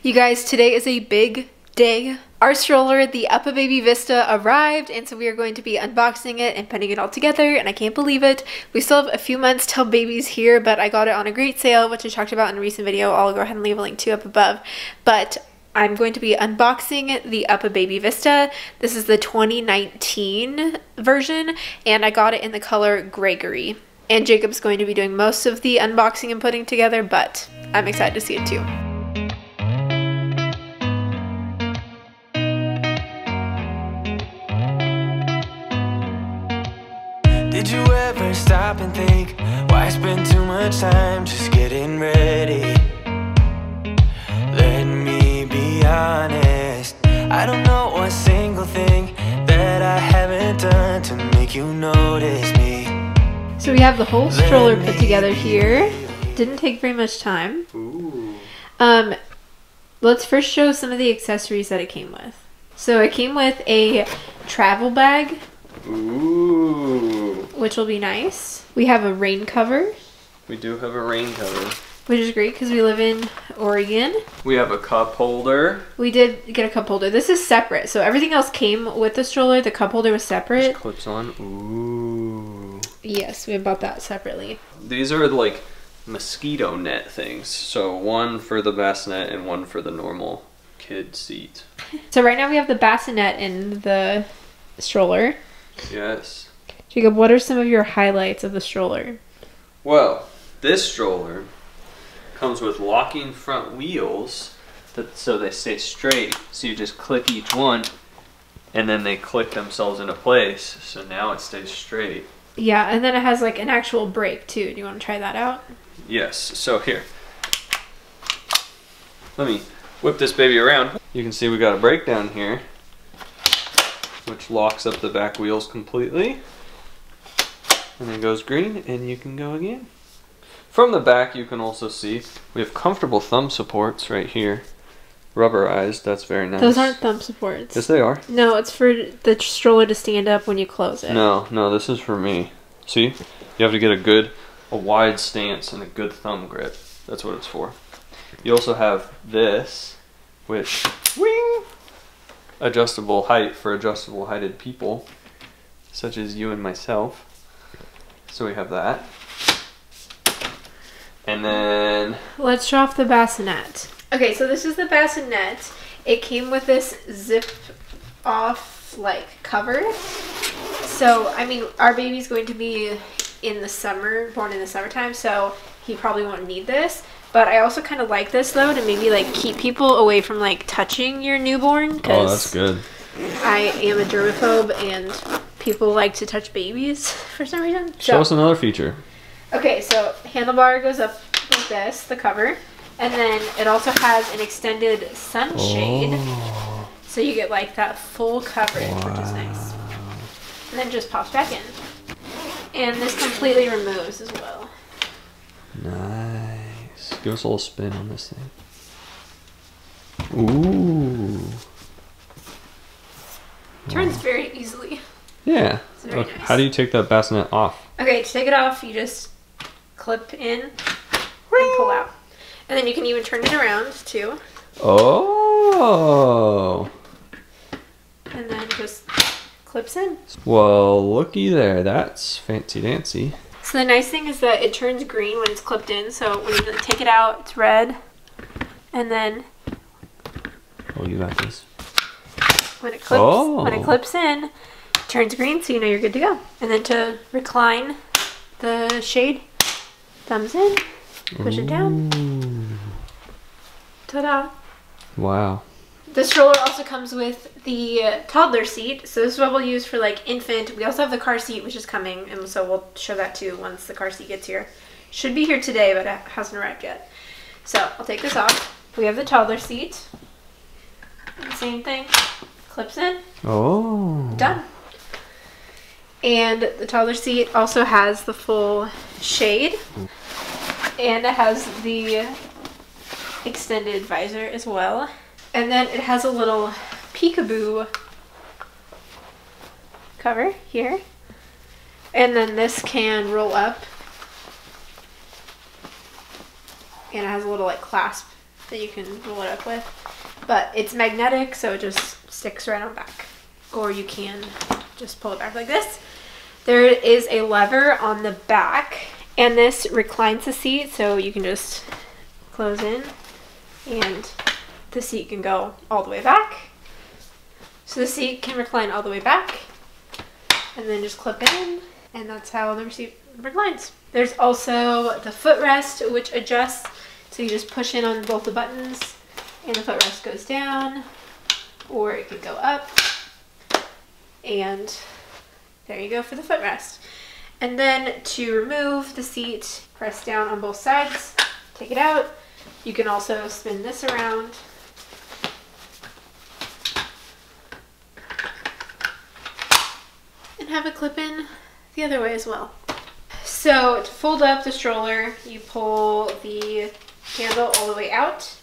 You guys, today is a big day. Our stroller, the Uppababy Vista, arrived, and so we are going to be unboxing it and putting it all together, and I can't believe it. We still have a few months till baby's here, but I got it on a great sale, which I talked about in a recent video. I'll go ahead and leave a link to up above. But I'm going to be unboxing the Uppababy Vista. This is the 2019 version, and I got it in the color Gregory. And Jacob's going to be doing most of the unboxing and putting together, but I'm excited to see it too. Did you ever stop and think, why spend too much time just getting ready? Let me be honest, I don't know a single thing that I haven't done to make you notice me. So we have the whole stroller put together here. Didn't take very much time. Ooh. Let's first show some of the accessories that it came with. So it came with a travel bag. Ooh. Which will be nice. We have a rain cover. We do have a rain cover. Which is great because we live in Oregon. We have a cup holder. We did get a cup holder. This is separate. So everything else came with the stroller. The cup holder was separate. Just clips on. Ooh. Yes, we bought that separately. These are like mosquito net things. So one for the bassinet and one for the normal kid seat. So right now we have the bassinet in the stroller. Yes. Jacob, what are some of your highlights of the stroller? Well, this stroller comes with locking front wheels so they stay straight. So you just click each one and then they click themselves into place. So now it stays straight. Yeah, and then it has like an actual brake too. Do you want to try that out? Yes. So here, let me whip this baby around. You can see we got a brake down here, which locks up the back wheels completely. And then goes green and you can go again. From the back you can also see we have comfortable thumb supports right here. Rubberized, that's very nice. Those aren't thumb supports. Yes, they are. No, it's for the stroller to stand up when you close it. No, this is for me. See? You have to get a wide stance and a good thumb grip. That's what it's for. You also have this, which, wing, adjustable height for adjustable heighted people, such as you and myself. So we have that. And then let's show off the bassinet. Okay, so this is the bassinet. It came with this zip off like cover. So I mean our baby's going to be in the summer, born in the summertime, so he probably won't need this. But I also kind of like this though to maybe like keep people away from like touching your newborn. Oh, that's good. I am a germaphobe and people like to touch babies for some reason. Show us another feature. Okay, so handlebar goes up like this, the cover. And then it also has an extended sunshade. Oh. So you get like that full coverage, which is nice. And then just pops back in. And this completely removes as well. Nice. Give us a little spin on this thing. Ooh. Turns very easily. Yeah. It's very nice. How do you take that bassinet off? Okay, to take it off, you just clip in and pull out. And then you can even turn it around too. Oh. And then just clips in. Well, looky there. That's fancy dancy. So the nice thing is that it turns green when it's clipped in. So when you take it out, it's red. And then Oh, you got this. when it clips in, it turns green, so you know you're good to go. And then to recline the shade, thumbs in, push it down. Ta-da! Wow. The stroller also comes with the toddler seat. So this is what we'll use for like infant. We also have the car seat, which is coming, and so we'll show that too once the car seat gets here. Should be here today, but it hasn't arrived yet. So I'll take this off. We have the toddler seat. Same thing. Clips in. Oh. Done. And the toddler seat also has the full shade. And it has the extended visor as well. And then it has a little peekaboo cover here. And then this can roll up. And it has a little like clasp that you can roll it up with. But it's magnetic, so it just sticks right on back. Or you can just pull it back like this. There is a lever on the back, and this reclines the seat, so you can just close in, and the seat can go all the way back. So the seat can recline all the way back, and then just clip it in, and that's how the seat reclines. There's also the footrest, which adjusts, so you just push in on both the buttons, and the footrest goes down, or it could go up, and there you go for the footrest. And then to remove the seat, press down on both sides, take it out. You can also spin this around. And have it clip in the other way as well. So to fold up the stroller, you pull the handle all the way out,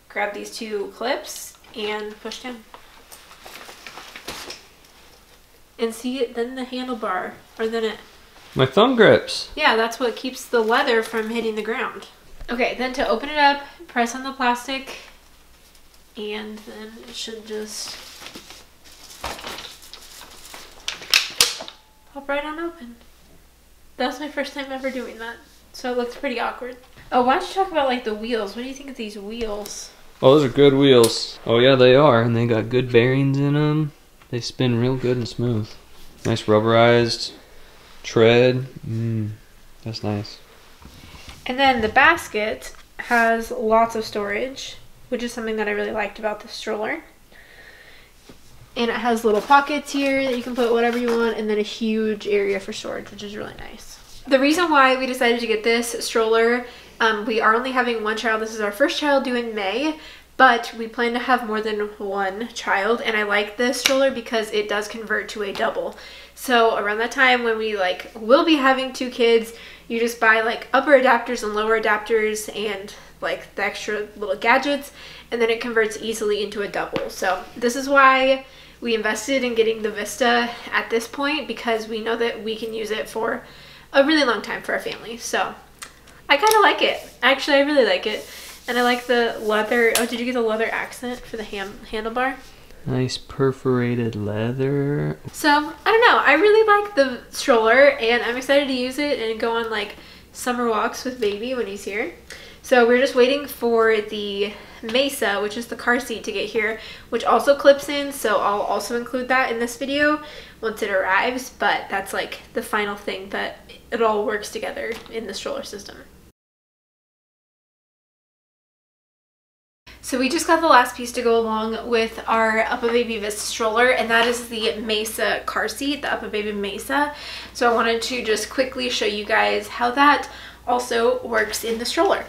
grab these two clips, and push down. And see, then the handlebar, or then it... My thumb grips. Yeah, that's what keeps the leather from hitting the ground. Okay, then to open it up, press on the plastic, and then it should just pop right on open. That was my first time ever doing that, so it looked pretty awkward. Oh, why don't you talk about like the wheels? What do you think of these wheels? Oh, those are good wheels. Oh yeah, they are, and they got good bearings in them. They spin real good and smooth. Nice rubberized tread. That's nice. And then the basket has lots of storage, which is something that I really liked about the stroller. And it has little pockets here that you can put whatever you want, and then a huge area for storage, which is really nice. The reason why we decided to get this stroller, we are only having one child. This is our first child due in May. But we plan to have more than one child, and I like this stroller because it does convert to a double. So around that time when we will be having 2 kids, you just buy like upper adapters and lower adapters and like the extra little gadgets, and then it converts easily into a double. So this is why we invested in getting the Vista at this point, because we know that we can use it for a really long time for our family. So I kind of like it. Actually, I really like it. And I like the leather. Oh, did you get the leather accent for the handlebar? Nice perforated leather. So, I don't know. I really like the stroller, and I'm excited to use it and go on like summer walks with baby when he's here. So we're just waiting for the Mesa, which is the car seat, to get here, which also clips in. So I'll also include that in this video once it arrives. But that's like the final thing that it all works together in the stroller system. So we just got the last piece to go along with our Uppababy Vista stroller, and that is the Mesa Car Seat, the Uppababy Mesa. So I wanted to just quickly show you guys how that also works in the stroller.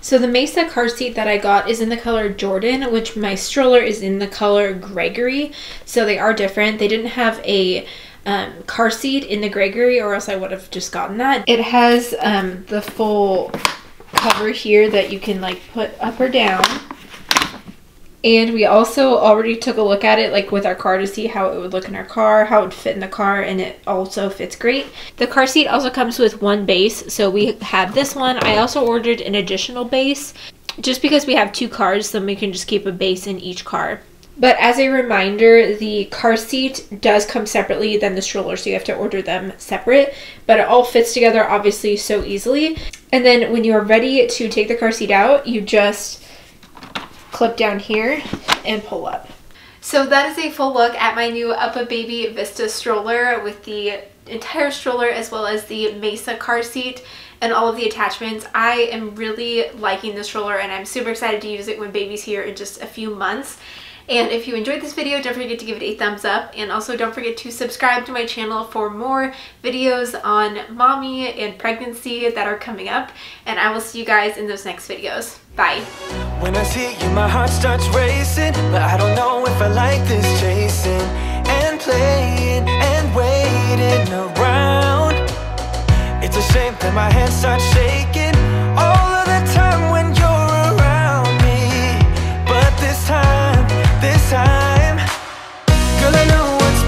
So the Mesa car seat that I got is in the color Jordan, which my stroller is in the color Gregory. So they are different. They didn't have a car seat in the Gregory, or else I would have just gotten that. It has the full cover here that you can like put up or down. And we also already took a look at it like with our car to see how it would look in our car, how it would fit in the car, and it also fits great. The car seat also comes with one base, so we have this one. I also ordered an additional base just because we have 2 cars, then we can just keep a base in each car. But as a reminder, the car seat does come separately than the stroller, so you have to order them separate, but it all fits together obviously so easily. And then when you are ready to take the car seat out, you just clip down here and pull up. So that is a full look at my new Uppababy Vista stroller with the entire stroller as well as the Mesa car seat and all of the attachments. I am really liking the stroller, and I'm super excited to use it when baby's here in just a few months. And if you enjoyed this video, don't forget to give it a thumbs up, and also don't forget to subscribe to my channel for more videos on mommy and pregnancy that are coming up, and I will see you guys in those next videos. Bye. When I see you, my heart starts racing, but I don't know if I like this chasing and playing and waiting around. It's a shame that my hands start shaking.